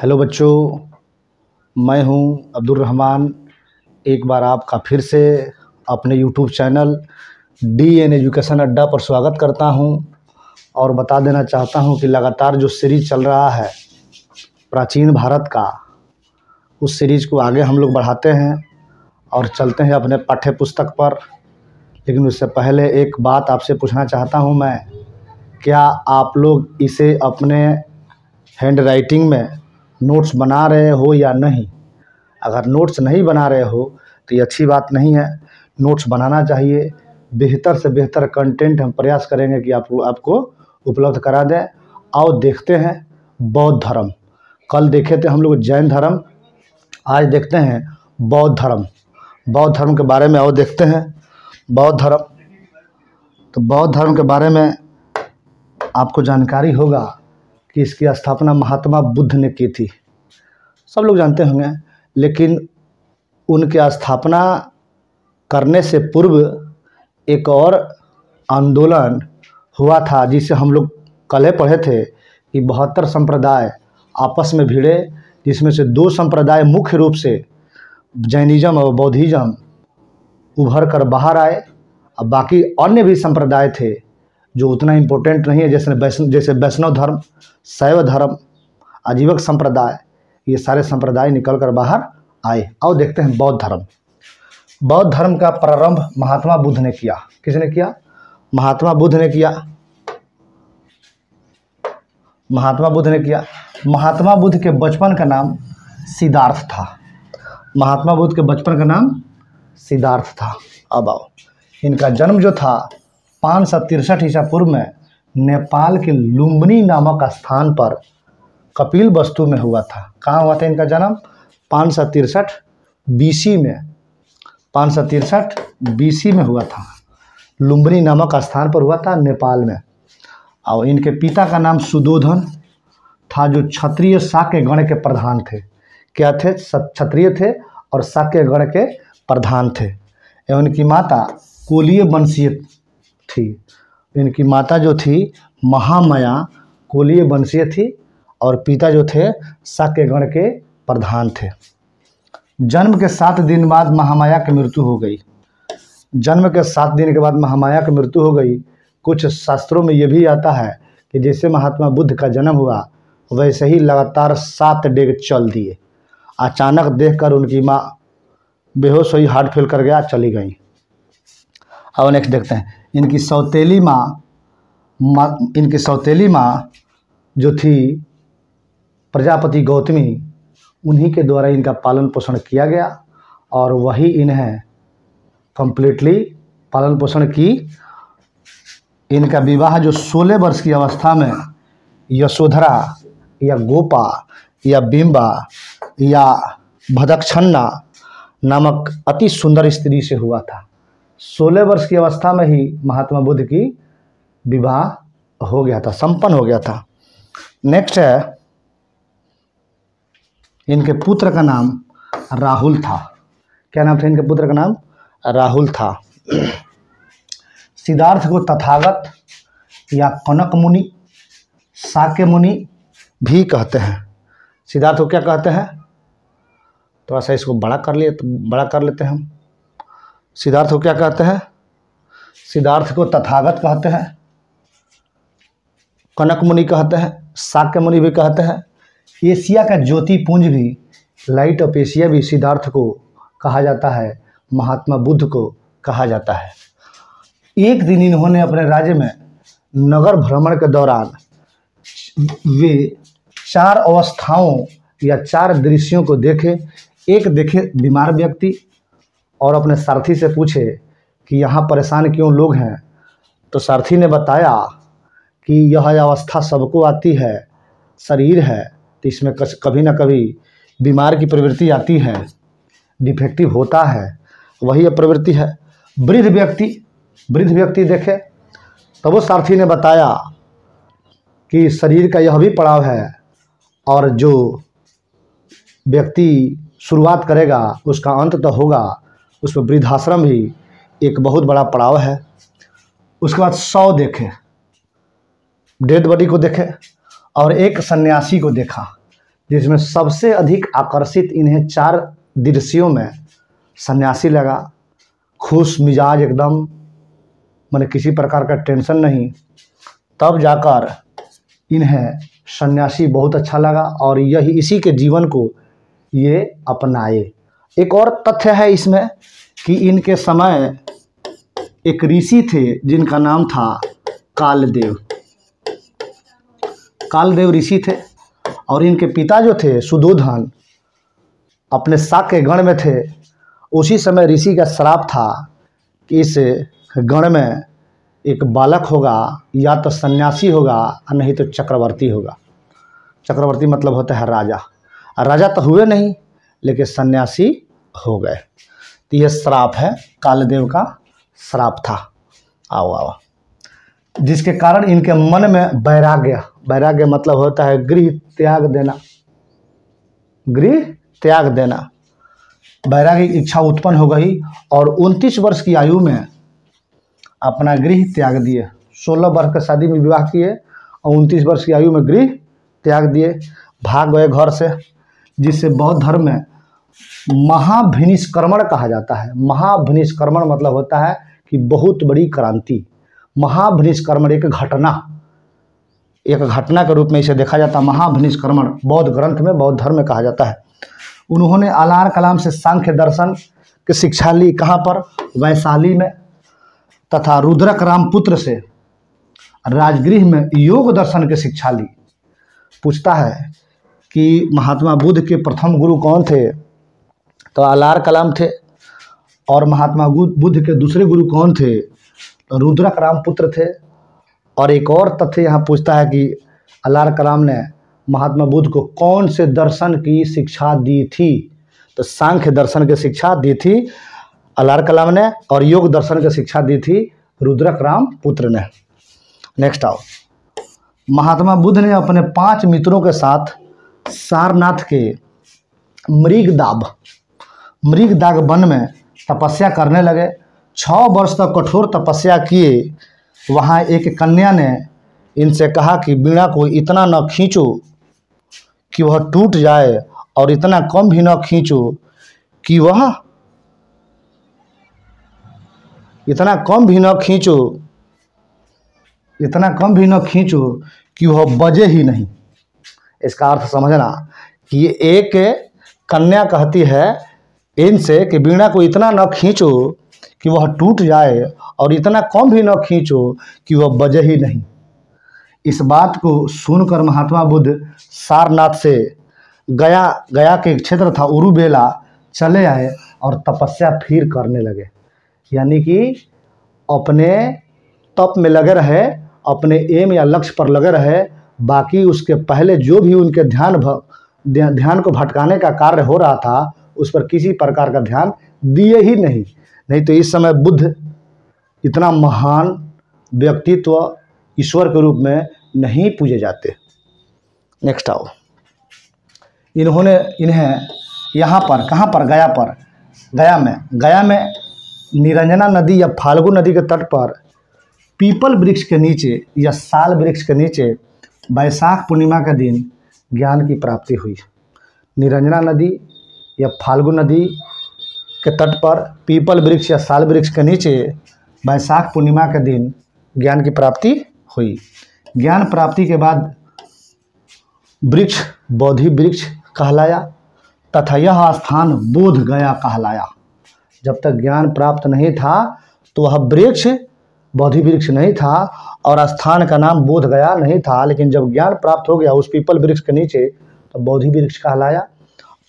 Hello बच्चों, मैं हूं अब्दुल रहमान। एक बार आपका फिर से अपने यूट्यूब चैनल DN एजुकेशन अड्डा पर स्वागत करता हूं और बता देना चाहता हूं कि लगातार जो सीरीज़ चल रहा है प्राचीन भारत का, उस सीरीज़ को आगे हम लोग बढ़ाते हैं और चलते हैं अपने पाठ्य पुस्तक पर। लेकिन उससे पहले एक बात आपसे पूछना चाहता हूं मैं, क्या आप लोग इसे अपने हैंड राइटिंग में नोट्स बना रहे हो या नहीं? अगर नोट्स नहीं बना रहे हो तो ये अच्छी बात नहीं है। नोट्स बनाना चाहिए। बेहतर से बेहतर कंटेंट हम प्रयास करेंगे कि आपको उपलब्ध करा दें। आओ देखते हैं बौद्ध धर्म। कल देखे थे हम लोग जैन धर्म, आज देखते हैं बौद्ध धर्म। बौद्ध धर्म के बारे में आओ देखते हैं बौद्ध धर्म। तो बौद्ध धर्म के बारे में आपको जानकारी होगा कि इसकी स्थापना महात्मा बुद्ध ने की थी, सब लोग जानते होंगे। लेकिन उनके स्थापना करने से पूर्व एक और आंदोलन हुआ था, जिसे हम लोग कल पढ़े थे कि 72 संप्रदाय आपस में भिड़े, जिसमें से 2 संप्रदाय मुख्य रूप से जैनिज़्म और बौद्धिज़्म उभर कर बाहर आए। अब बाकी अन्य भी संप्रदाय थे जो उतना इम्पोर्टेंट नहीं है, जैसे वैष्णव धर्म, शैव धर्म, आजीवक संप्रदाय, ये सारे संप्रदाय निकल कर बाहर आए। आओ देखते हैं बौद्ध धर्म। बौद्ध धर्म का प्रारंभ महात्मा बुद्ध ने किया। किसने किया? महात्मा बुद्ध ने किया। महात्मा बुद्ध ने किया। महात्मा बुद्ध के बचपन का नाम सिद्धार्थ था। महात्मा बुद्ध के बचपन का नाम सिद्धार्थ था। अब आओ, इनका जन्म जो था 563 ईसा पूर्व में नेपाल के लुम्बिनी नामक स्थान पर कपिलवस्तु में हुआ था। कहाँ हुआ था इनका जन्म? 563 BC में, 563 BC में हुआ था। लुम्बिनी नामक स्थान पर हुआ था, नेपाल में। और इनके पिता का नाम सुदोधन था, जो क्षत्रिय शाक्य गण के प्रधान थे। क्या थे? क्षत्रिय थे और शाक्य गण के प्रधान थे। एवं इनकी माता कोलीय वंशीय थी। इनकी माता जो थी महामाया कोलीय वंशीय थी और पिता जो थे शाक्य गण के प्रधान थे। जन्म के 7 दिन बाद महामाया की मृत्यु हो गई। जन्म के 7 दिन के बाद महामाया की मृत्यु हो गई। कुछ शास्त्रों में ये भी आता है कि जैसे महात्मा बुद्ध का जन्म हुआ वैसे ही लगातार 7 डेग चल दिए। अचानक देखकर उनकी माँ बेहोश हुई, हार्ट फेल कर गया, चली गई। अब नेक्स्ट देखते हैं। इनकी सौतेली माँ जो थी प्रजापति गौतमी, उन्हीं के द्वारा इनका पालन पोषण किया गया और वही इन्हें कंप्लीटली पालन पोषण की। इनका विवाह जो 16 वर्ष की अवस्था में यशोधरा या गोपा या बिंबा या भदक्षन्ना नामक अति सुंदर स्त्री से हुआ था। 16 वर्ष की अवस्था में ही महात्मा बुद्ध की विवाह हो गया था, संपन्न हो गया था। नेक्स्ट है, इनके पुत्र का नाम राहुल था। क्या नाम था इनके पुत्र का? नाम राहुल था। सिद्धार्थ को तथागत या कनक मुनि, शाक्य मुनि भी कहते हैं। सिद्धार्थ को क्या कहते हैं? थोड़ा सा इसको बड़ा कर लेते हैं हम। सिद्धार्थ को क्या कहते हैं? सिद्धार्थ को तथागत कहते हैं, कनक मुनि कहते हैं, शाक्य मुनि भी कहते हैं। एशिया का ज्योतिपुंज भी, लाइट ऑफ एशिया भी सिद्धार्थ को कहा जाता है, महात्मा बुद्ध को कहा जाता है। एक दिन इन्होंने अपने राज्य में नगर भ्रमण के दौरान वे 4 अवस्थाओं या 4 दृश्यों को देखे। एक देखे बीमार व्यक्ति और अपने सारथी से पूछे कि यहाँ परेशान क्यों लोग हैं। तो सारथी ने बताया कि यह अवस्था सबको आती है, शरीर है तो इसमें कभी ना कभी बीमार की प्रवृत्ति आती है, डिफेक्टिव होता है, वही प्रवृत्ति है। वृद्ध व्यक्ति देखे तब वो सारथी ने बताया कि शरीर का यह भी पड़ाव है और जो व्यक्ति शुरुआत करेगा उसका अंत तो होगा। उसमें वृद्धाश्रम भी एक बहुत बड़ा पड़ाव है। उसके बाद 100 देखे, डेड बॉडी को देखे और एक सन्यासी को देखा जिसमें सबसे अधिक आकर्षित इन्हें 4 दृश्यों में सन्यासी लगा। खुश मिजाज एकदम, माने किसी प्रकार का टेंशन नहीं। तब जाकर इन्हें सन्यासी बहुत अच्छा लगा और यही इसी के जीवन को ये अपनाए। एक और तथ्य है इसमें कि इनके समय एक ऋषि थे जिनका नाम था कालदेव। कालदेव ऋषि थे और इनके पिता जो थे सुदोधन अपने शाक्य गण में थे। उसी समय ऋषि का श्राप था कि इस गण में एक बालक होगा, या तो सन्यासी होगा और नहीं तो चक्रवर्ती होगा। चक्रवर्ती मतलब होता है राजा। राजा तो हुए नहीं लेकिन सन्यासी हो गए। तो यह श्राप है, कालदेव का श्राप था। आओ आओ, जिसके कारण इनके मन में वैराग्य मतलब होता है गृह त्याग देना, गृह त्याग देना। वैराग्य की इच्छा उत्पन्न हो गई और 29 वर्ष की आयु में अपना गृह त्याग दिए। 16 वर्ष की शादी में विवाह किए और 29 वर्ष की आयु में गृह त्याग दिए, भाग गए घर से, जिससे बौद्ध धर्म में महाभिनिष्क्रमण कहा जाता है। महाभिनिष्क्रमण मतलब होता है कि बहुत बड़ी क्रांति। महाभिनिष्क्रमण एक घटना के रूप में इसे देखा जाता है। महाभिनिष्क्रमण बौद्ध ग्रंथ में, बौद्ध धर्म में कहा जाता है। उन्होंने अलार कलाम से सांख्य दर्शन की शिक्षा ली। कहाँ पर? वैशाली में। तथा रुद्रक रामपुत्र से राजगृह में योग दर्शन की शिक्षा ली। पूछता है कि महात्मा बुद्ध के प्रथम गुरु कौन थे? तो अलार कलाम थे। और महात्मा बुद्ध के दूसरे गुरु कौन थे? तो रुद्रक रामपुत्र थे। और एक और तथ्य यहाँ पूछता है कि अलार कलाम ने महात्मा बुद्ध को कौन से दर्शन की शिक्षा दी थी? तो सांख्य दर्शन की शिक्षा दी थी अलार कलाम ने और योग दर्शन की शिक्षा दी थी रुद्रक रामपुत्र ने। नेक्स्ट आओ, महात्मा बुद्ध ने अपने 5 मित्रों के साथ सारनाथ के मृगदाग वन में तपस्या करने लगे। 6 वर्ष तक कठोर तपस्या किए। वहाँ एक कन्या ने इनसे कहा कि बीड़ा को इतना न खींचो कि वह टूट जाए और इतना कम भी न खींचो कि वह इतना कम भी न खींचो कि वह बजे ही नहीं। इसका अर्थ समझना कि ये एक कन्या कहती है इनसे कि बीड़ा को इतना न खींचो कि वह टूट जाए और इतना कम भी न खींचो कि वह बजे ही नहीं। इस बात को सुनकर महात्मा बुद्ध सारनाथ से गया के क्षेत्र था उरुबेला चले आए और तपस्या फिर करने लगे। यानी कि अपने तप में लगे रहे, अपने एम या लक्ष्य पर लगे रहे। बाकी उसके पहले जो भी उनके ध्यान को भटकाने का कार्य हो रहा था उस पर किसी प्रकार का ध्यान दिए ही नहीं तो इस समय बुद्ध इतना महान व्यक्तित्व ईश्वर के रूप में नहीं पूजे जाते। नेक्स्ट आओ, इन्हें यहाँ पर कहाँ पर? गया में निरंजना नदी या फाल्गु नदी के तट पर पीपल वृक्ष के नीचे या साल वृक्ष के नीचे वैशाख पूर्णिमा के दिन ज्ञान की प्राप्ति हुई। निरंजना नदी या फाल्गु नदी के तट पर पीपल वृक्ष या साल वृक्ष के नीचे वैशाख पूर्णिमा के दिन ज्ञान की प्राप्ति हुई। ज्ञान प्राप्ति के बाद वृक्ष बोधि वृक्ष कहलाया तथा यह स्थान बोध गया कहलाया। जब तक ज्ञान प्राप्त नहीं था तो वह वृक्ष बोधि वृक्ष नहीं था और स्थान का नाम बोध गया नहीं था। लेकिन जब ज्ञान प्राप्त हो गया उस पीपल वृक्ष के नीचे तो बोधि वृक्ष कहलाया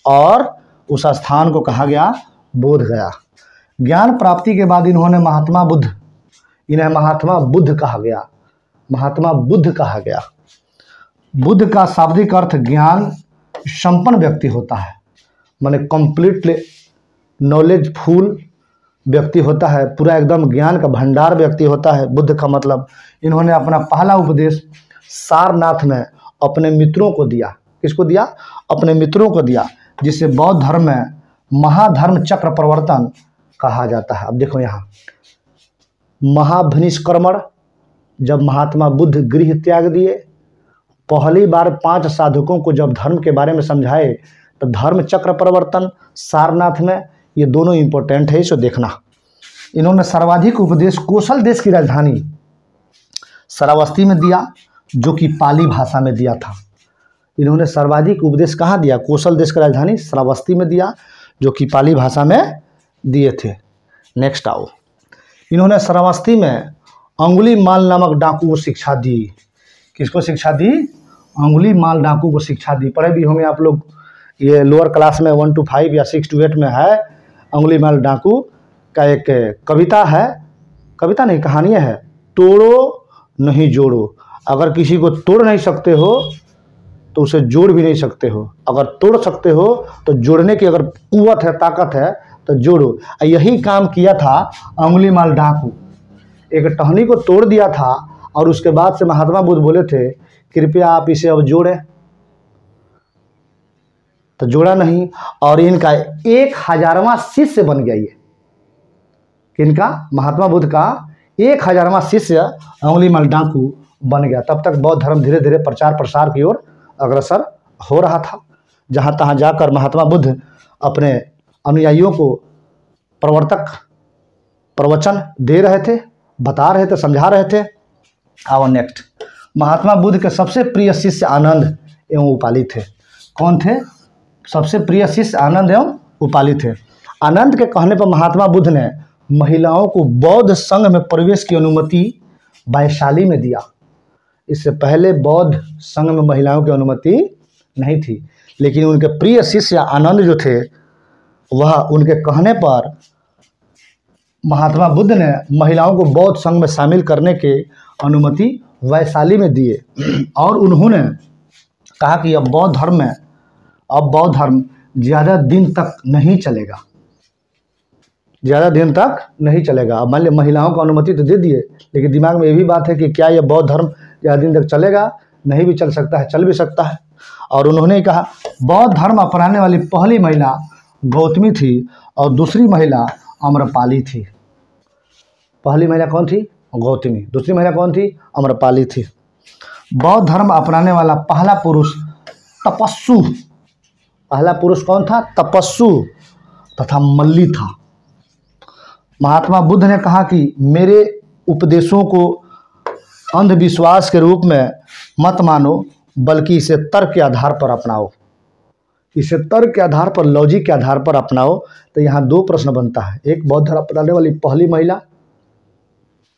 और उस स्थान को कहा गया बोध गया। ज्ञान प्राप्ति के बाद इन्हें महात्मा बुद्ध कहा गया। बुद्ध का शाब्दिक अर्थ ज्ञान संपन्न व्यक्ति होता है, माने कंप्लीटली नॉलेजफुल व्यक्ति होता है, पूरा एकदम ज्ञान का भंडार व्यक्ति होता है बुद्ध का मतलब। इन्होंने अपना पहला उपदेश सारनाथ में अपने मित्रों को दिया। किसको दिया? अपने मित्रों को दिया, जिसे बौद्ध धर्म में महाधर्म चक्र प्रवर्तन कहा जाता है। अब देखो यहाँ महाभिनिष्क्रमण, जब महात्मा बुद्ध गृह त्याग दिए पहली बार 5 साधकों को जब धर्म के बारे में समझाए तो धर्म चक्र प्रवर्तन, सारनाथ में, ये दोनों इंपॉर्टेंट है, इसको देखना। इन्होंने सर्वाधिक उपदेश कौशल देश की राजधानी श्रावस्ती में दिया, जो कि पाली भाषा में दिया था। इन्होंने सर्वाधिक उपदेश कहाँ दिया? कौशल देश की राजधानी श्रावस्ती में दिया, जो कि पाली भाषा में दिए थे। नेक्स्ट आओ। इन्होंने श्रावस्ती में अंगुलीमाल नामक डाकू को शिक्षा दी। किसको शिक्षा दी? अंगुलीमाल डाकू को शिक्षा दी। पढ़े भी होंगे आप लोग, ये लोअर क्लास में 1 to 5 या 6 to 8 में है। अंगुलीमाल डाकू का एक कविता है, कविता नहीं कहानी है, तोड़ो नहीं जोड़ो। अगर किसी को तोड़ नहीं सकते हो तो उसे जोड़ भी नहीं सकते हो, अगर तोड़ सकते हो तो जोड़ने की अगर कुव्वत है, ताकत है तो जोड़ो। यही काम किया था अंगुलीमाल डाकू। एक टहनी को तोड़ दिया था और उसके बाद से महात्मा बुद्ध बोले थे कृपया आप इसे अब जोड़ें, तो जोड़ा नहीं और इनका 1000वां शिष्य बन गया। ये किनका? महात्मा बुद्ध का 1000वां शिष्य अंगुलीमाल डाकू बन गया। तब तक बौद्ध धर्म धीरे धीरे प्रचार प्रसार की ओर अग्रसर हो रहा था। जहाँ तहाँ जाकर महात्मा बुद्ध अपने अनुयायियों को प्रवचन दे रहे थे, बता रहे थे, समझा रहे थे। और नेक्स्ट, महात्मा बुद्ध के सबसे प्रिय शिष्य आनंद एवं उपाली थे। कौन थे? सबसे प्रिय शिष्य आनंद एवं उपाली थे। आनंद के कहने पर महात्मा बुद्ध ने महिलाओं को बौद्ध संघ में प्रवेश की अनुमति वैशाली में दिया। इससे पहले बौद्ध संघ में महिलाओं की अनुमति नहीं थी, लेकिन उनके प्रिय शिष्य आनंद जो थे वह उनके कहने पर महात्मा बुद्ध ने महिलाओं को बौद्ध संघ में शामिल करने के अनुमति वैशाली में दिए। और उन्होंने कहा कि अब बौद्ध धर्म ज़्यादा दिन तक नहीं चलेगा, ज़्यादा दिन तक नहीं चलेगा। अब मान लिया महिलाओं को अनुमति तो दे दिए, लेकिन दिमाग में ये भी बात है कि क्या यह बौद्ध धर्म ज़्यादा दिन तक चलेगा? नहीं भी चल सकता है, चल भी सकता है। और उन्होंने कहा बौद्ध धर्म अपनाने वाली पहली महिला गौतमी थी और दूसरी महिला अम्रपाली थी। पहली महिला कौन थी? गौतमी। दूसरी महिला कौन थी? अम्रपाली थी। बौद्ध धर्म अपनाने वाला पहला पुरुष तपस्सु, पहला पुरुष कौन था? तपस्सु तथा मल्ली था। महात्मा बुद्ध ने कहा कि मेरे उपदेशों को अंधविश्वास के रूप में मत मानो, बल्कि इसे तर्क के आधार पर अपनाओ। इसे तर्क के आधार पर, लॉजिक के आधार पर अपनाओ। तो यहाँ 2 प्रश्न बनता है। एक, बौद्ध धर्म अपनाने वाली पहली महिला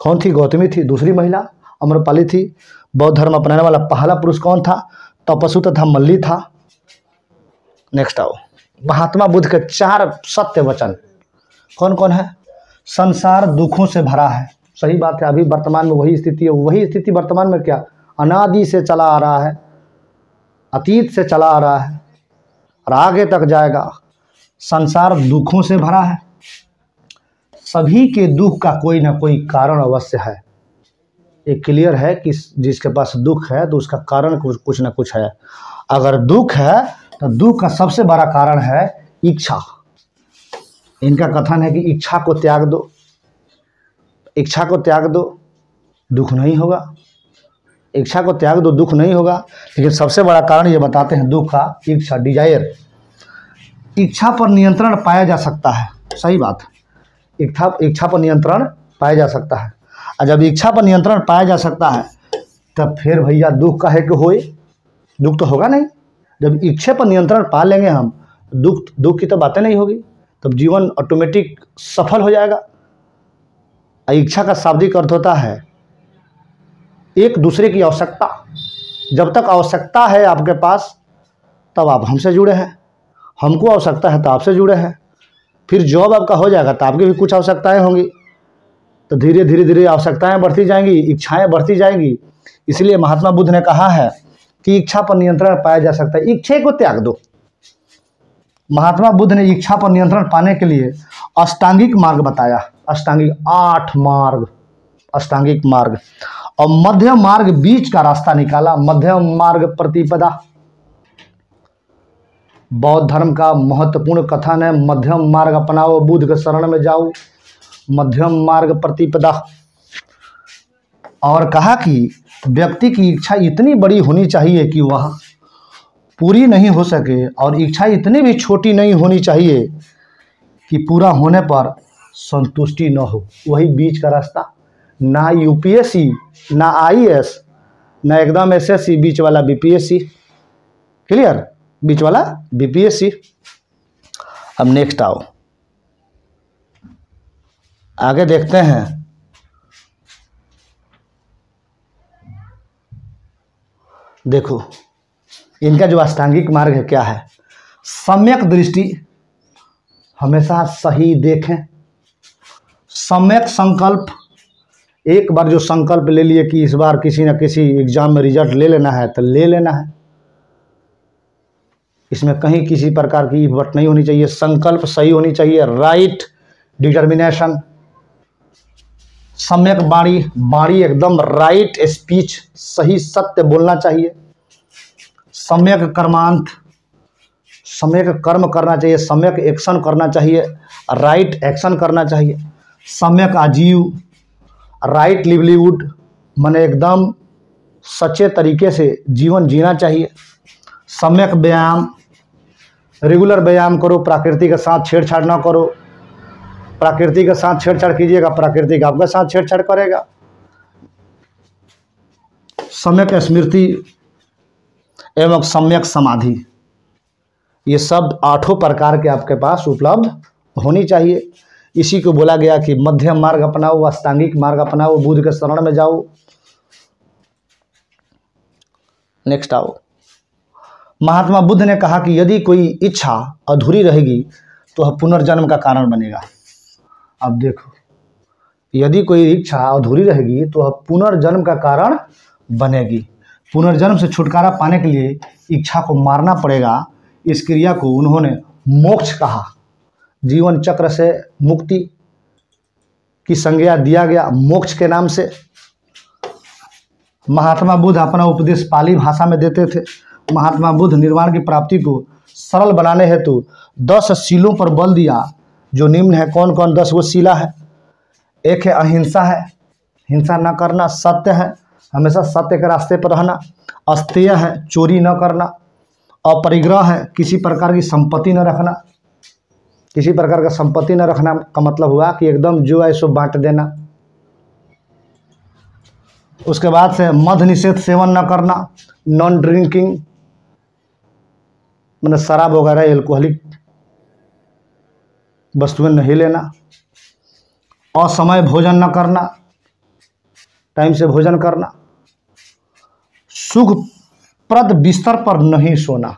कौन थी? गौतमी थी। दूसरी महिला अम्रपाली थी। बौद्ध धर्म अपनाने वाला पहला पुरुष कौन था? तपस्सु तथा मल्ली था। नेक्स्ट आओ। महात्मा बुद्ध के 4 सत्य वचन कौन कौन है? संसार दुखों से भरा है। सही बात है, अभी वर्तमान में वही स्थिति है। वही स्थिति वर्तमान में क्या? अनादि से चला आ रहा है, अतीत से चला आ रहा है और आगे तक जाएगा। संसार दुखों से भरा है। सभी के दुख का कोई ना कोई कारण अवश्य है। ये क्लियर है कि जिसके पास दुख है तो उसका कारण कुछ ना कुछ है। अगर दुख है तो दुख का सबसे बड़ा कारण है इच्छा। इनका कथन है कि इच्छा को त्याग दो, इच्छा को त्याग दो, दुख नहीं होगा। इच्छा को त्याग दो, दुख नहीं होगा। लेकिन सबसे बड़ा कारण ये बताते हैं दुख का, इच्छा, डिजायर। इच्छा पर नियंत्रण पाया जा सकता है। सही बात है, इच्छा पर नियंत्रण पाया जा सकता है। और जब इच्छा पर नियंत्रण पाया जा सकता है तब फिर भैया दुख काहे के होए? दुख तो होगा नहीं। जब इच्छा पर नियंत्रण पा लेंगे हम, दुख की तो बातें नहीं होगी। तब जीवन ऑटोमेटिक सफल हो जाएगा। इच्छा का शाब्दिक अर्थ होता है एक दूसरे की आवश्यकता। जब तक आवश्यकता है आपके पास तब आप हमसे जुड़े हैं, हमको आवश्यकता है तो आपसे जुड़े हैं। फिर जॉब आपका हो जाएगा तो आपकी भी कुछ आवश्यकताएं होंगी, तो धीरे धीरे धीरे आवश्यकताएं बढ़ती जाएंगी, इच्छाएं बढ़ती जाएंगी। इसलिए महात्मा बुद्ध ने कहा है कि इच्छा पर नियंत्रण पाया जा सकता है, इच्छा को त्याग दो। महात्मा बुद्ध ने इच्छा पर नियंत्रण पाने के लिए अष्टांगिक मार्ग बताया। अष्टांगिक 8 मार्ग, अष्टांगिक मार्ग, और मध्यम मार्ग बीच का रास्ता निकाला। मध्यम मार्ग प्रतिपदा बौद्ध धर्म का महत्वपूर्ण कथन है। मध्यम मार्ग अपनाओ, बुद्ध के शरण में जाओ, मध्यम मार्ग प्रतिपदा। और कहा कि व्यक्ति की इच्छा इतनी बड़ी होनी चाहिए कि वह पूरी नहीं हो सके, और इच्छा इतनी भी छोटी नहीं होनी चाहिए कि पूरा होने पर संतुष्टि न हो। वही बीच का रास्ता, ना यूपीएससी, ना आईएएस, ना एकदम एसएससी, बीच वाला बीपीएससी। क्लियर? बीच वाला बीपीएससी। अब नेक्स्ट आओ, आगे देखते हैं। देखो इनका जो अष्टांगिक मार्ग है क्या है? सम्यक दृष्टि, हमेशा सही देखें। सम्यक संकल्प, एक बार जो संकल्प ले लिए कि इस बार किसी न किसी एग्जाम में रिजल्ट ले लेना है तो ले लेना है, इसमें कहीं किसी प्रकार की बट नहीं होनी चाहिए। संकल्प सही होनी चाहिए, राइट डिटर्मिनेशन। सम्यक वाणी, वाणी एकदम राइट स्पीच, सही सत्य बोलना चाहिए। सम्यक कर्मांत, सम्यक कर्म करना चाहिए, सम्यक एक्शन करना चाहिए, राइट एक्शन करना चाहिए। सम्यक आजीव, राइट लिवलीहुड, माने एकदम सच्चे तरीके से जीवन जीना चाहिए। सम्यक व्यायाम, रेगुलर व्यायाम करो, प्रकृति के साथ छेड़छाड़ ना करो। प्रकृति के साथ छेड़छाड़ कीजिएगा, प्रकृति आपके साथ छेड़छाड़ करेगा। सम्यक स्मृति एवं सम्यक समाधि, ये सब 8 प्रकार के आपके पास उपलब्ध होनी चाहिए। इसी को बोला गया कि मध्यम मार्ग अपनाओ, अष्टांगिक मार्ग अपनाओ, बुद्ध के शरण में जाओ। नेक्स्ट आओ, महात्मा बुद्ध ने कहा कि यदि कोई इच्छा अधूरी रहेगी तो वह पुनर्जन्म का कारण बनेगा। अब देखो, यदि कोई इच्छा अधूरी रहेगी तो वह पुनर्जन्म का कारण बनेगी। पुनर्जन्म से छुटकारा पाने के लिए इच्छा को मारना पड़ेगा। इस क्रिया को उन्होंने मोक्ष कहा। जीवन चक्र से मुक्ति की संज्ञा दिया गया मोक्ष के नाम से। महात्मा बुद्ध अपना उपदेश पाली भाषा में देते थे। महात्मा बुद्ध निर्वाण की प्राप्ति को सरल बनाने हेतु 10 शीलों पर बल दिया, जो निम्न है। कौन कौन 10 वो शीला है? एक है अहिंसा है, हिंसा न करना। सत्य है, हमेशा सत्य के रास्ते पर रहना। अस्तेय है, चोरी न करना। अपरिग्रह है, किसी प्रकार की संपत्ति न रखना। किसी प्रकार का संपत्ति न रखना का मतलब हुआ कि एकदम जो है सो बांट देना। उसके बाद से मद निषेध, सेवन न करना। नॉन ड्रिंकिंग, मतलब शराब वगैरह एल्कोहलिक वस्तुएं नहीं लेना। असमय भोजन न करना, टाइम से भोजन करना। सुखप्रद बिस्तर पर नहीं सोना,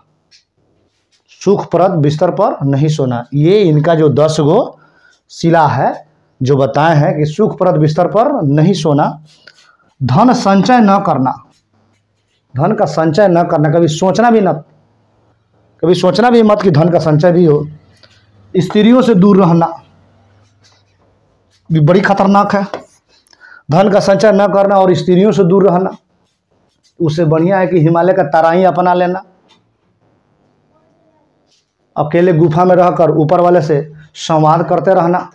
सुखप्रद बिस्तर पर नहीं सोना। ये इनका जो 10 गो शिला है जो बताए हैं कि सुखप्रद बिस्तर पर नहीं सोना। धन संचय न करना, धन का संचय न करना, कभी सोचना भी न, कभी सोचना भी मत कि धन का संचय भी हो। स्त्रियों से दूर रहना भी बड़ी खतरनाक है। धन का संचय न करना और स्त्रियों से दूर रहना, उससे बढ़िया है कि हिमालय का तराई अपना लेना। अकेले गुफा में रहकर ऊपर वाले से संवाद करते रहना।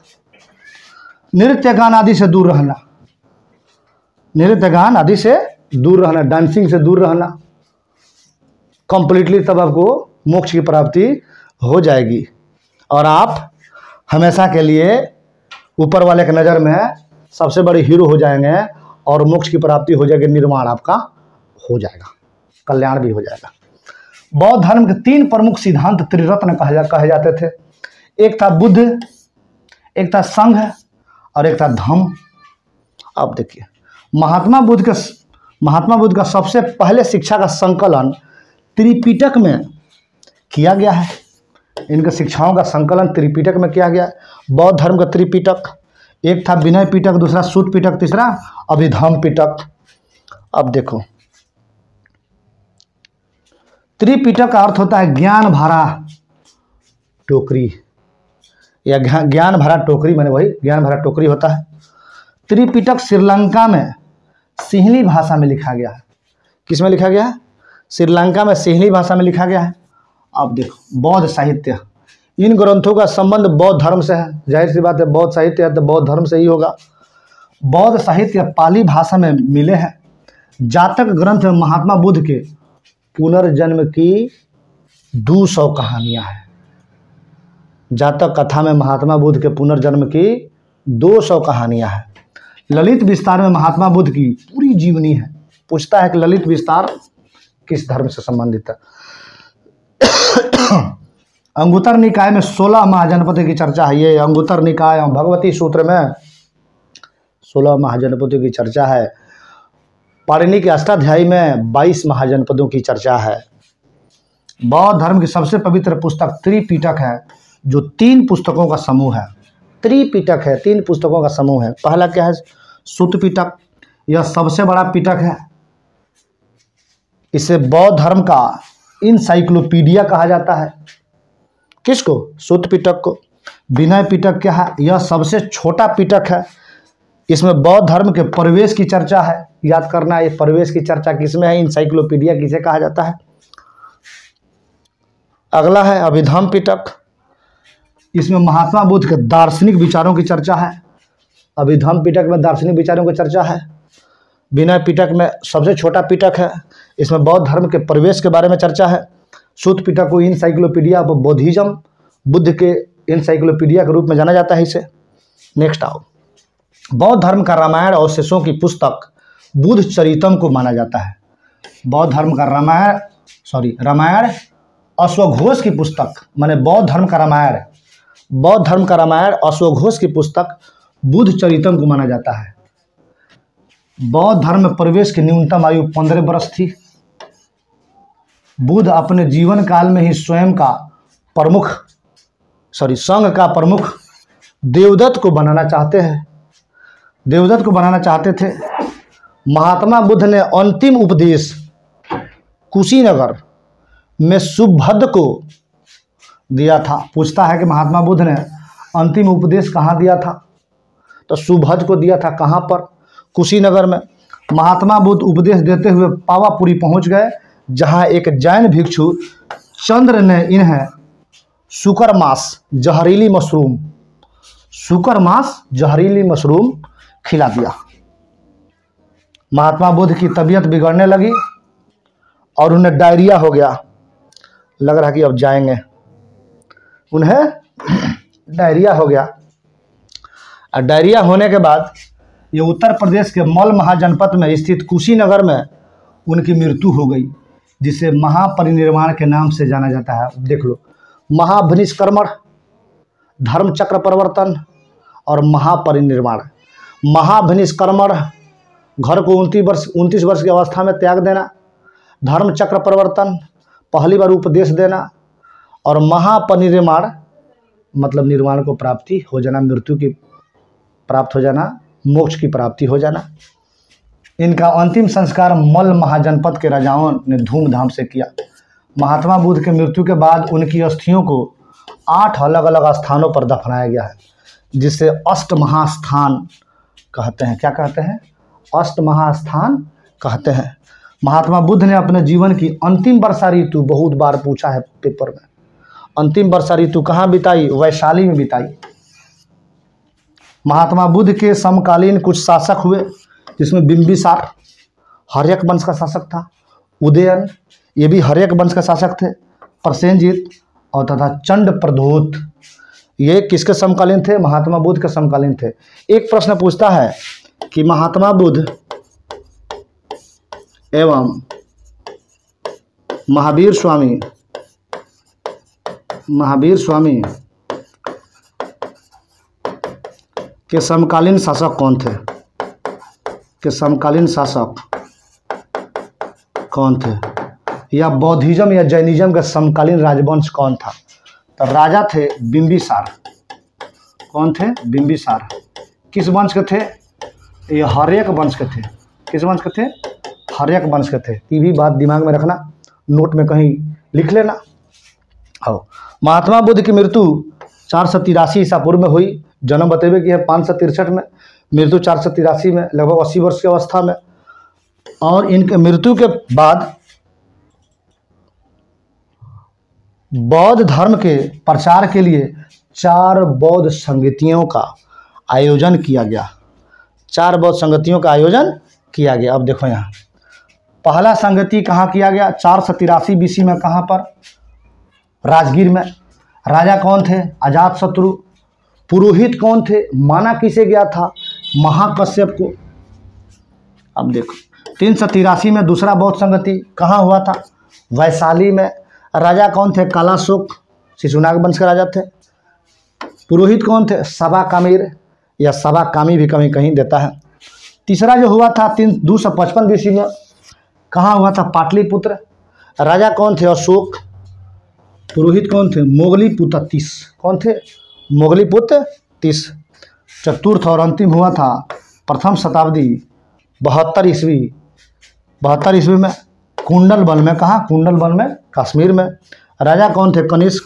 नृत्य गान आदि से दूर रहना, नृत्य गान आदि से दूर रहना, डांसिंग से दूर रहना। कंप्लीटली तब आपको मोक्ष की प्राप्ति हो जाएगी और आप हमेशा के लिए ऊपर वाले के नज़र में सबसे बड़े हीरो हो जाएंगे और मोक्ष की प्राप्ति हो जाएगी, निर्माण आपका हो जाएगा, कल्याण भी हो जाएगा। बौद्ध धर्म के 3 प्रमुख सिद्धांत त्रिरत्न कहे जाते थे। एक था बुद्ध, एक था संघ और एक था धम्म। अब देखिए, महात्मा बुद्ध का सबसे पहले शिक्षा का संकलन त्रिपिटक में किया गया है। इनके शिक्षाओं का संकलन त्रिपिटक में किया गया है। बौद्ध धर्म का त्रिपिटक, एक था विनय पिटक, दूसरा सूत पिटक, तीसरा अभिधम्म पिटक। अब देखो, त्रिपिटक का अर्थ होता है ज्ञान भरा टोकरी, या ज्ञान भरा टोकरी, माने वही ज्ञान भरा टोकरी होता है। त्रिपिटक श्रीलंका में सिंहली भाषा में लिखा गया है। किस में लिखा गया है? श्रीलंका में सिंहली भाषा में लिखा गया है। अब देखो, बौद्ध साहित्य, इन ग्रंथों का संबंध बौद्ध धर्म से है। जाहिर सी बात है, बौद्ध साहित्य है तो बौद्ध धर्म से ही होगा। बौद्ध साहित्य पाली भाषा में मिले हैं, जातक ग्रंथ में महात्मा बुद्ध के पुनर्जन्म की 200 कहानियां हैं। जातक कथा में महात्मा बुद्ध के पुनर्जन्म की 200 कहानियां हैं। ललित विस्तार में महात्मा बुद्ध की पूरी जीवनी है। पूछता है कि ललित विस्तार किस धर्म से संबंधित है। अंगुत्तर निकाय में 16 महाजनपदों की चर्चा है। ये अंगुत्तर निकाय भगवती सूत्र में 16 महाजनपदों की चर्चा है। पाणिनि के अष्टाध्यायी में 22 महाजनपदों की चर्चा है। बौद्ध धर्म की सबसे पवित्र पुस्तक त्रिपिटक है, जो 3 पुस्तकों का समूह है। त्रिपिटक है, 3 पुस्तकों का समूह है। पहला क्या है? सुत्त पिटक। यह सबसे बड़ा पिटक है। इसे बौद्ध धर्म का इनसाइक्लोपीडिया कहा जाता है। किसको? सुत्त पिटक को। विनय पिटक क्या है? यह सबसे छोटा पिटक है। इसमें बौद्ध धर्म के प्रवेश की चर्चा है। याद करना, ये प्रवेश की चर्चा किसमें है? इनसाइक्लोपीडिया किसे कहा जाता है? अगला है अभिधम्म पिटक। इसमें महात्मा बुद्ध के दार्शनिक विचारों की चर्चा है। अभिधम्म पिटक में दार्शनिक विचारों की चर्चा है। विनय पिटक में सबसे छोटा पिटक है। इसमें बौद्ध धर्म के प्रवेश के बारे में चर्चा है। सुत्त पिटक को इनसाइक्लोपीडिया ऑफ बौद्धिज्म, बुद्ध के इनसाइक्लोपीडिया के रूप में जाना जाता है इसे। नेक्स्ट आओ। बौद्ध धर्म का रामायण और शेषों की पुस्तक बुद्ध चरितम को माना जाता है। बौद्ध धर्म का रामायण अश्वघोष की पुस्तक, माने बौद्ध धर्म का रामायण अश्वघोष की पुस्तक बुद्ध चरितम को माना जाता है। बौद्ध धर्म में प्रवेश की न्यूनतम आयु 15 वर्ष थी। बुद्ध अपने जीवन काल में ही संघ का प्रमुख देवदत्त को बनाना चाहते थे। महात्मा बुद्ध ने अंतिम उपदेश कुशीनगर में सुभद्र को दिया था। पूछता है कि महात्मा बुद्ध ने अंतिम उपदेश कहाँ दिया था? तो सुभद्र को दिया था। कहाँ पर? कुशीनगर में। महात्मा बुद्ध उपदेश देते हुए पावापुरी पहुंच गए, जहां एक जैन भिक्षु चंद्र ने इन्हें शुकरमास जहरीली मशरूम खिला दिया। महात्मा बुद्ध की तबीयत बिगड़ने लगी और उन्हें डायरिया हो गया। लग रहा कि अब जाएंगे। उन्हें डायरिया हो गया। और डायरिया होने के बाद ये उत्तर प्रदेश के मल महाजनपद में स्थित कुशीनगर में उनकी मृत्यु हो गई, जिसे महापरिनिर्वाण के नाम से जाना जाता है। देख लो, महाभिनिष्क्रमण, धर्म चक्र परिवर्तन और महापरिनिर्वाण। महाभिनिष्क्रमण, घर को 29 वर्ष की अवस्था में त्याग देना। धर्म चक्र परिवर्तन, पहली बार उपदेश देना। और महापरिनिर्वाण मतलब निर्वाण को प्राप्ति हो जाना, मृत्यु की प्राप्त हो जाना, मोक्ष की प्राप्ति हो जाना। इनका अंतिम संस्कार मल महाजनपद के राजाओं ने धूमधाम से किया। महात्मा बुद्ध के मृत्यु के बाद उनकी अस्थियों को 8 अलग अलग स्थानों पर दफनाया गया है, जिसे अष्टमहास्थान कहते हैं। क्या कहते हैं? अष्टमहास्थान कहते हैं। महात्मा बुद्ध ने अपने जीवन की अंतिम वर्षा ऋतु, बहुत बार पूछा है पेपर में, अंतिम वर्षा ऋतु कहाँ बिताई? वैशाली में बिताई। महात्मा बुद्ध के समकालीन कुछ शासक हुए, जिसमें बिंबिसार हर्यक वंश का शासक था। उदयन, ये भी हर्यक वंश का शासक थे। प्रसेनजीत और तथा चंड प्रद्योत, ये किसके समकालीन थे? महात्मा बुद्ध के समकालीन थे। एक प्रश्न पूछता है कि महात्मा बुद्ध एवं महावीर स्वामी के समकालीन शासक कौन थे? या बौद्धिज्म या जैनिज्म का समकालीन राजवंश कौन था? तो राजा थे बिंबिसार। कौन थे? बिंबिसार। किस वंश के थे? ये हर्यक वंश के थे। किस वंश के थे? हर्यक वंश के थे। ये भी बात दिमाग में रखना, नोट में कहीं लिख लेना। आओ, महात्मा बुद्ध की मृत्यु 483 ईसा पूर्व में हुई। जन्म बतेबे की है 563 में, मृत्यु 483 में, लगभग 80 वर्ष की अवस्था में। और इनके मृत्यु के बाद बौद्ध धर्म के प्रचार के लिए 4 बौद्ध संगतियों का आयोजन किया गया। 4 बौद्ध संगतियों का आयोजन किया गया। अब देखो यहाँ पहला संगति कहाँ किया गया? 483 BC में। कहाँ पर? राजगीर में। राजा कौन थे? अजातशत्रु। पुरोहित कौन थे? माना किसे गया था? महाकश्यप को। अब देखो 383 में दूसरा बौद्ध संगति कहाँ हुआ था? वैशाली में। राजा कौन थे? कालाशोक, शिशुनाग वंश के राजा थे। पुरोहित कौन थे? सबा कामिर, या सबा कामी भी कहीं कहीं देता है। तीसरा जो हुआ था 255 BC में, कहाँ हुआ था? पाटलिपुत्र। राजा कौन थे? अशोक। पुरोहित कौन थे? मोगलीपुत्र तीस। कौन थे? मोगलीपुत्र तीस। चतुर्थ और अंतिम हुआ था प्रथम शताब्दी 72 ईस्वी। 72 ईस्वी में कुंडलबल में। कहाँ? कुंडलबल में, कश्मीर में। राजा कौन थे? कनिष्क,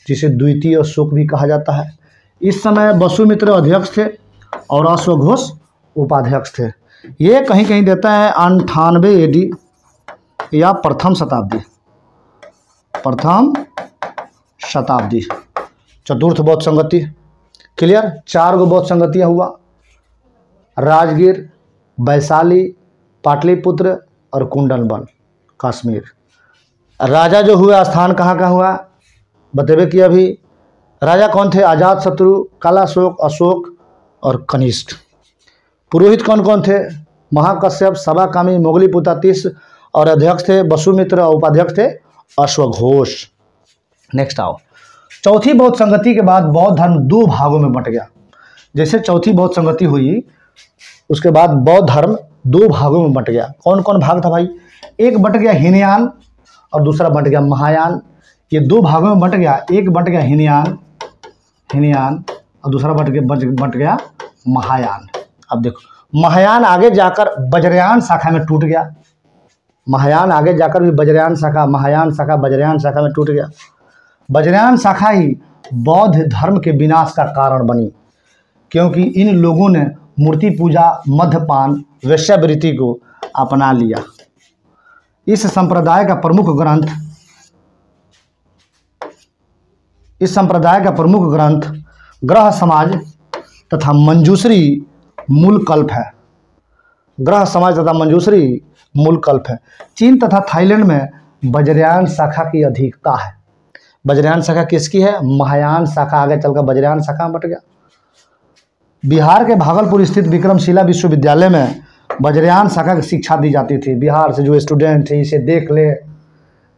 जिसे द्वितीय अशोक भी कहा जाता है। इस समय वसुमित्र अध्यक्ष थे और अश्वघोष उपाध्यक्ष थे। ये कहीं कहीं देता है 98 AD या प्रथम शताब्दी। प्रथम शताब्दी। चतुर्थ बौद्ध संगति। क्लियर? 4 गो बौद्ध संगतियाँ हुआ, राजगीर, वैशाली, पाटलिपुत्र और कुंडलबल, कश्मीर। राजा जो हुआ स्थान कहाँ का हुआ? बतेबे कि अभी। राजा कौन थे? अजातशत्रु, कालाशोक, अशोक और कनिष्क। पुरोहित कौन कौन थे? महाकश्यप, सबाकामी, मोगलीपुत्र तीस और अध्यक्ष थे वसुमित्र और उपाध्यक्ष थे अश्वघोष। नेक्स्ट आओ। चौथी बौद्ध संगति के बाद बौद्ध धर्म 2 भागों में बंट गया। जैसे चौथी बौद्ध संगति हुई उसके बाद बौद्ध धर्म 2 भागों में बंट गया। कौन कौन भाग था भाई? एक बंट गया हीनयान और दूसरा बंट गया महायान। ये 2 भागों में बंट गया। एक बंट गया हीनयान और दूसरा बंट गया महायान। अब देखो महायान आगे जाकर वज्रयान शाखा में टूट गया। महायान आगे जाकर भी वज्रयान शाखा, महायान शाखा, वज्रयान शाखा में टूट गया। वज्रयान शाखा ही बौद्ध धर्म के विनाश का कारण बनी, क्योंकि इन लोगों ने मूर्ति पूजा, मद्यपान, वेश्यावृत्ति को अपना लिया। इस संप्रदाय का प्रमुख ग्रंथ ग्रह समाज तथा मंजूश्री मूल कल्प है। ग्रह समाज तथा मंजूश्री मूल कल्प है। चीन तथा थाईलैंड में वज्रयान शाखा की अधिकता है। वज्रयान शाखा किसकी है? महायान शाखा। आगे चलकर वज्रयान शाखा में बट गया। बिहार के भागलपुर स्थित विक्रमशिला विश्वविद्यालय में वज्रयान शाखा की शिक्षा दी जाती थी। बिहार से जो स्टूडेंट है इसे देख ले,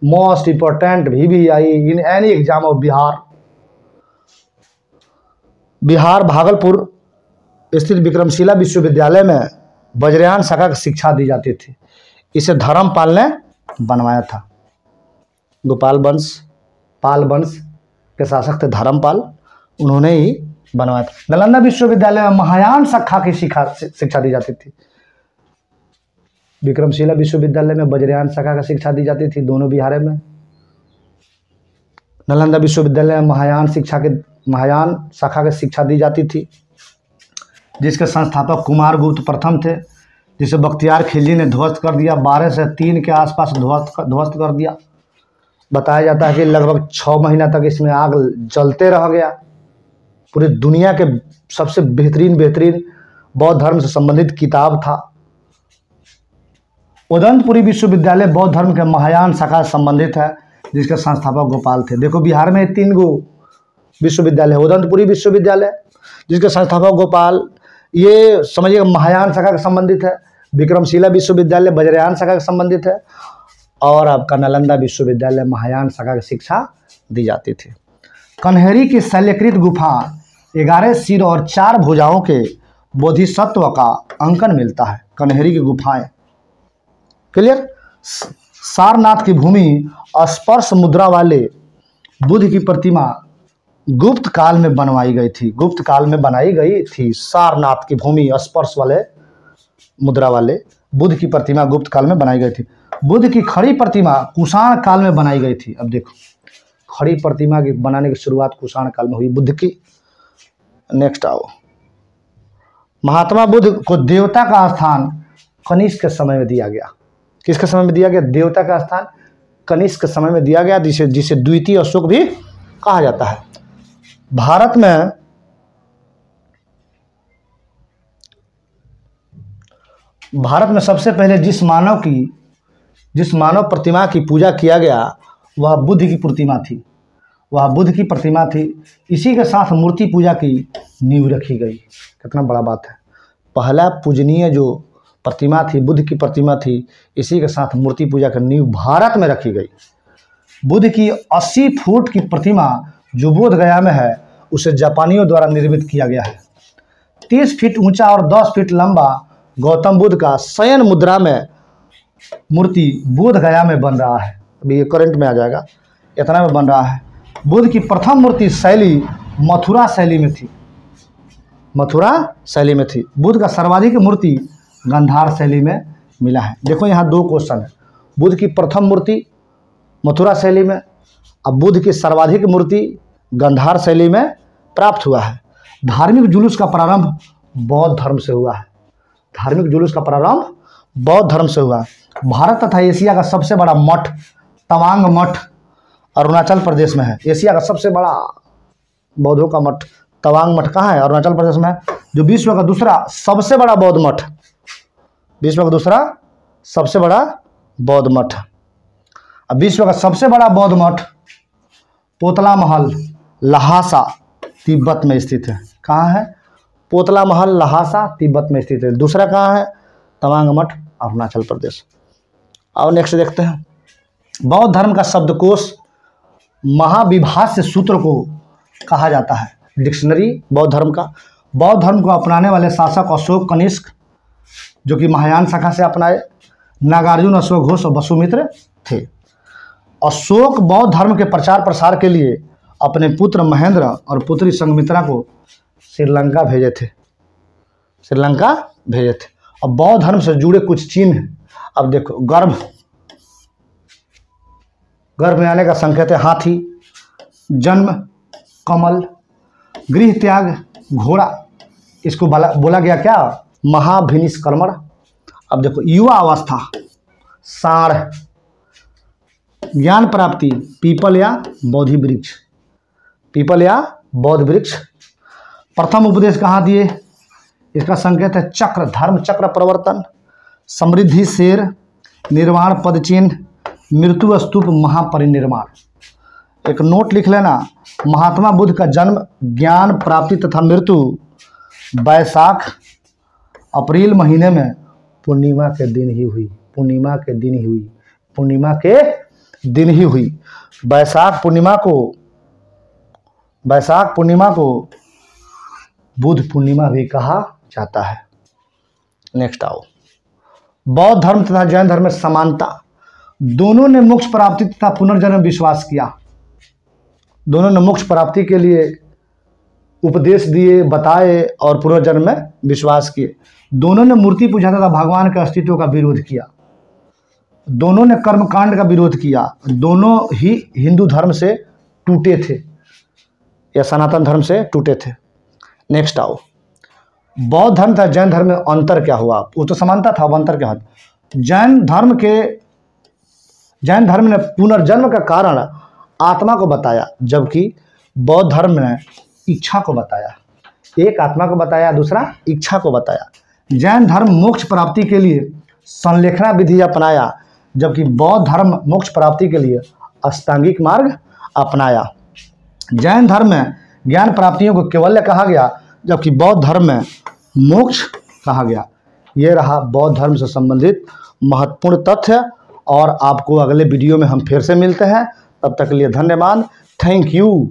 most important VVI in any exam of Bihar Bhagalpur स्थित विक्रमशिला विश्वविद्यालय में वज्रयान शाखा की शिक्षा दी जाती थी। इसे धर्मपाल ने बनवाया था। गोपाल वंश, पाल वंश के शासक थे धर्मपाल, उन्होंने ही बनवाया था। नालंदा विश्वविद्यालय में महायान शाखा की शिक्षा दी जाती थी। विक्रमशिला विश्वविद्यालय में वज्रयान शाखा की शिक्षा दी जाती थी, दोनों बिहार में। नालंदा विश्वविद्यालय में महायान शाखा की शिक्षा दी जाती थी, जिसके संस्थापक कुमारगुप्त प्रथम थे, जिसे बख्तियार खिलजी ने ध्वस्त कर दिया। 12 से 3 के आसपास ध्वस्त कर दिया। बताया जाता है कि लगभग 6 महीना तक इसमें आग जलते रह गया। पूरी दुनिया के सबसे बेहतरीन बौद्ध धर्म से संबंधित किताब था। उदंतपुरी विश्वविद्यालय बौद्ध धर्म के महायान शाखा से संबंधित है, जिसके संस्थापक गोपाल थे। देखो बिहार में 3 गो विश्वविद्यालय है। उदंतपुरी विश्वविद्यालय जिसके संस्थापक गोपाल, ये समझिए महायान शाखा से संबंधित है। विक्रमशिला विश्वविद्यालय वज्रयान शाखा से संबंधित है। और आपका नालंदा विश्वविद्यालय महायान शाखा की शिक्षा दी जाती थी। कन्हेरी की शैलकृत गुफा 11 सिर और 4 भुजाओं के बोधिसत्व का अंकन मिलता है। कन्हेरी की गुफाएं। क्लियर? सारनाथ की भूमि स्पर्श मुद्रा वाले बुद्ध की प्रतिमा गुप्त काल में बनवाई गई थी। सारनाथ की भूमि स्पर्श वाले मुद्रा वाले बुद्ध की प्रतिमा गुप्त काल में बनाई गई थी। बुद्ध की खड़ी प्रतिमा कुषाण काल में बनाई गई थी। अब देखो खड़ी प्रतिमा की बनाने की शुरुआत कुषाण काल में हुई बुद्ध की। नेक्स्ट आओ। महात्मा बुद्ध को देवता का स्थान कनिष्क के समय में दिया गया। किसके समय में दिया गया? देवता का स्थान कनिष्क के समय में दिया गया, जिसे द्वितीय अशोक भी कहा जाता है। भारत में भारत में सबसे पहले जिस मानव प्रतिमा की पूजा किया गया वह बुद्ध की प्रतिमा थी। इसी के साथ मूर्ति पूजा की नींव रखी गई। कितना बड़ा बात है। पहला पूजनीय जो प्रतिमा थी, बुद्ध की प्रतिमा थी, इसी के साथ मूर्ति पूजा की नींव भारत में रखी गई। बुद्ध की 80 फुट की प्रतिमा जो बोध गया में है, उसे जापानियों द्वारा निर्मित किया गया है। 30 फीट ऊंचा और 10 फीट लंबा गौतम बुद्ध का शयन मुद्रा में मूर्ति बोध गया में बन रहा है। अभी ये करंट में आ जाएगा, इतना में बन रहा है। बुद्ध की प्रथम मूर्ति शैली मथुरा शैली में थी। बुद्ध का सर्वाधिक मूर्ति गांधार शैली में मिला है। देखो यहाँ 2 क्वेश्चन है। बुद्ध की प्रथम मूर्ति मथुरा शैली में, अब बुद्ध की सर्वाधिक मूर्ति गांधार शैली में प्राप्त हुआ है। धार्मिक जुलूस का प्रारंभ बौद्ध धर्म से हुआ है। भारत तथा एशिया का सबसे बड़ा मठ तवांग मठ अरुणाचल प्रदेश में है। एशिया का सबसे बड़ा बौद्धों का मठ तवांग मठ कहाँ है? अरुणाचल प्रदेश में है। जो विश्व का दूसरा सबसे बड़ा बौद्ध मठ, अब विश्व का सबसे बड़ा बौद्ध मठ पोतला महल लहासा तिब्बत में स्थित है। कहाँ है? पोतला महल लहासा तिब्बत में स्थित है। दूसरा कहाँ है? तवांग मठ अरुणाचल प्रदेश। और नेक्स्ट देखते हैं। बौद्ध धर्म का शब्दकोश महाविभाष्य सूत्र को कहा जाता है। डिक्शनरी बौद्ध धर्म को अपनाने वाले शासक अशोक कनिष्क, जो कि महायान शाखा से अपनाए, नागार्जुन, अश्वघोष और वसुमित्र थे। अशोक बौद्ध धर्म के प्रचार प्रसार के लिए अपने पुत्र महेंद्र और पुत्री संघमित्रा को श्रीलंका भेजे थे। और बौद्ध धर्म से जुड़े कुछ चिन्ह, अब देखो, गर्भ में आने का संकेत है हाथी, जन्म कमल, गृह त्याग घोड़ा, इसको बोला गया क्या? महाभिनिष्क्रमण। अब देखो, युवा अवस्था साढ़, ज्ञान प्राप्ति पीपल या बौद्ध वृक्ष। प्रथम उपदेश कहाँ दिए? इसका संकेत है चक्र, धर्म चक्र प्रवर्तन, समृद्धि शेर, निर्वाण पद चिन्ह, मृत्यु स्तूप महापरिनिर्वाण। एक नोट लिख लेना, महात्मा बुद्ध का जन्म, ज्ञान प्राप्ति तथा मृत्यु वैशाख अप्रैल महीने में पूर्णिमा के दिन ही हुई। वैशाख पूर्णिमा को बुद्ध पूर्णिमा भी कहा जाता है। नेक्स्ट आओ। बौद्ध धर्म तथा जैन धर्म में समानता। दोनों ने मोक्ष प्राप्ति तथा पुनर्जन्म में विश्वास किया। दोनों ने मोक्ष प्राप्ति के लिए उपदेश दिए, बताए और पुनर्जन्म में विश्वास किए। दोनों ने मूर्ति पूजा तथा भगवान के अस्तित्व का विरोध किया। दोनों ने कर्मकांड का विरोध किया। दोनों ही हिंदू धर्म से टूटे थे या सनातन धर्म से टूटे थे। नेक्स्ट आओ। बौद्ध धर्म तथा जैन धर्म में अंतर क्या हुआ? वो तो समानता था, अब अंतर क्या हुआ? जैन धर्म ने पुनर्जन्म का कारण आत्मा को बताया, जबकि बौद्ध धर्म ने इच्छा को बताया। एक आत्मा को बताया, दूसरा इच्छा को बताया। जैन धर्म मोक्ष प्राप्ति के लिए संलेखना विधि अपनाया, जबकि बौद्ध धर्म मोक्ष प्राप्ति के लिए अष्टांगिक मार्ग अपनाया। जैन धर्म में ज्ञान प्राप्तियों को केवल्य कहा गया, जबकि बौद्ध धर्म में मोक्ष कहा गया। ये रहा बौद्ध धर्म से संबंधित महत्वपूर्ण तथ्य, और आपको अगले वीडियो में हम फिर से मिलते हैं। तब तक के लिए धन्यवाद। Thank you.